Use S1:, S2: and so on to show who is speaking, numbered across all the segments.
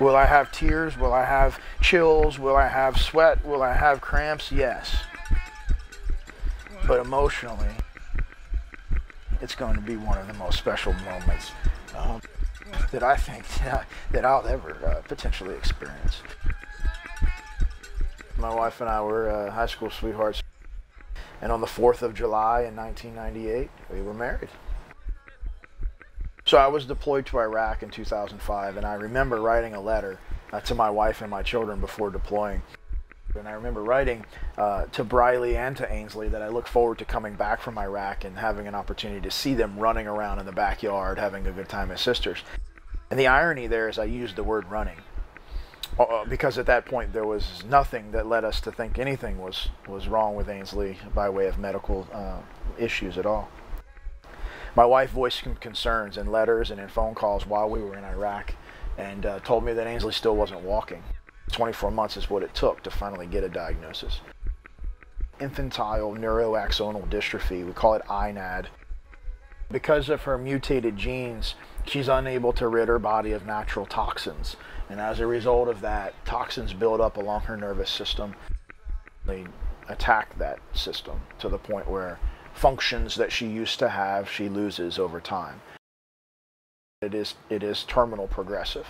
S1: Will I have tears? Will I have chills? Will I have sweat? Will I have cramps? Yes. But emotionally, it's going to be one of the most special moments that I think that I'll ever potentially experience. My wife and I were high school sweethearts, and on the 4th of July in 1998, we were married. So I was deployed to Iraq in 2005, and I remember writing a letter to my wife and my children before deploying. And I remember writing to Briley and to Ainsley that I look forward to coming back from Iraq and having an opportunity to see them running around in the backyard, having a good time as sisters. And the irony there is I used the word running, because at that point there was nothing that led us to think anything was wrong with Ainsley by way of medical issues at all. My wife voiced some concerns in letters and in phone calls while we were in Iraq, and told me that Ainsley still wasn't walking. 24 months is what it took to finally get a diagnosis. Infantile neuroaxonal dystrophy, we call it INAD. Because of her mutated genes, she's unable to rid her body of natural toxins. And as a result of that, toxins build up along her nervous system. They attack that system to the point where functions that she used to have, she loses over time. It is terminal progressive.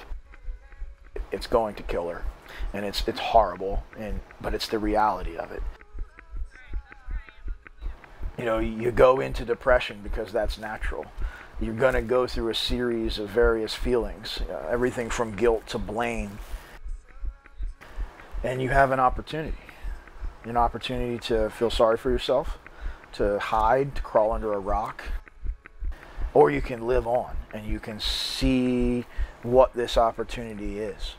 S1: It's going to kill her, and it's horrible, but it's the reality of it. You know, you go into depression because that's natural. You're going to go through a series of various feelings, everything from guilt to blame, and you have an opportunity to feel sorry for yourself, to hide, to crawl under a rock, or you can live on and you can see what this opportunity is.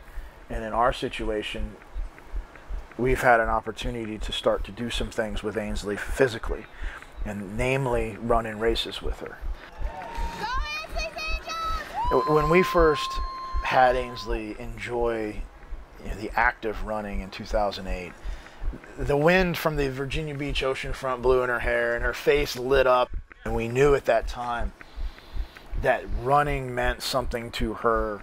S1: And in our situation, we've had an opportunity to start to do some things with Ainsley physically, and namely run in races with her. When we first had Ainsley enjoy the act of running in 2008, the wind from the Virginia Beach oceanfront blew in her hair and her face lit up, and we knew at that time that running meant something to her.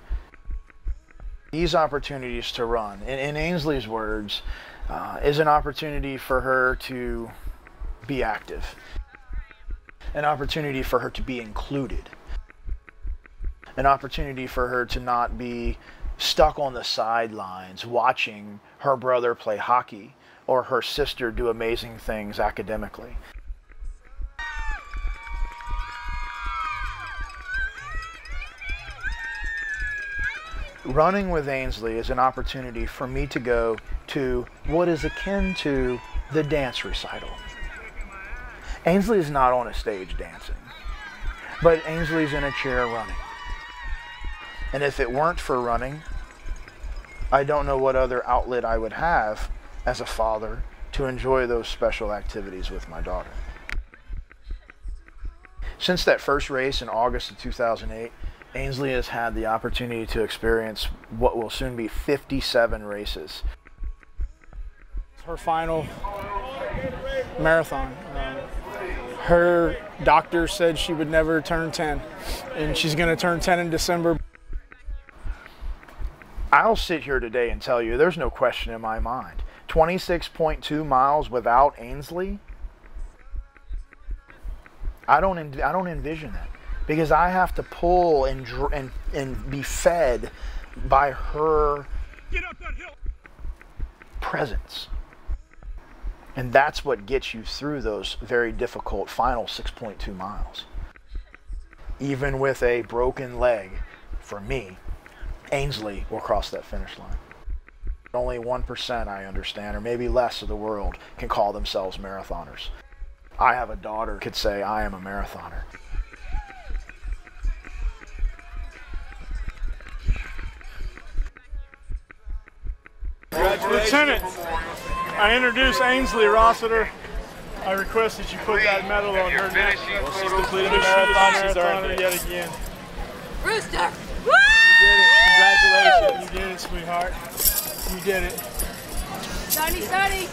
S1: These opportunities to run, in Ainsley's words, is an opportunity for her to be active, an opportunity for her to be included, an opportunity for her to not be stuck on the sidelines watching her brother play hockey or her sister do amazing things academically. Running with Ainsley is an opportunity for me to go to what is akin to the dance recital. Ainsley is not on a stage dancing, but Ainsley's in a chair running. And if it weren't for running, I don't know what other outlet I would have as a father to enjoy those special activities with my daughter. Since that first race in August of 2008, Ainsley has had the opportunity to experience what will soon be 57 races.
S2: Her final marathon. Her doctor said she would never turn 10, and she's going to turn 10 in December.
S1: I'll sit here today and tell you there's no question in my mind. 26.2 miles without Ainsley? I don't envision it, because I have to pull and be fed by her presence. And that's what gets you through those very difficult final 6.2 miles. Even with a broken leg, for me, Ainsley will cross that finish line. Only 1%, I understand, or maybe less, of the world can call themselves marathoners. I have a daughter who could say, I am a marathoner.
S2: Lieutenant, I introduce Ainsley Rossiter. I request that you put that medal on her neck. She's completed a marathon. She's earned it yet again.
S3: Rooster!
S2: You did it. Congratulations. You did it, sweetheart. You did it.
S3: Sunny, sunny.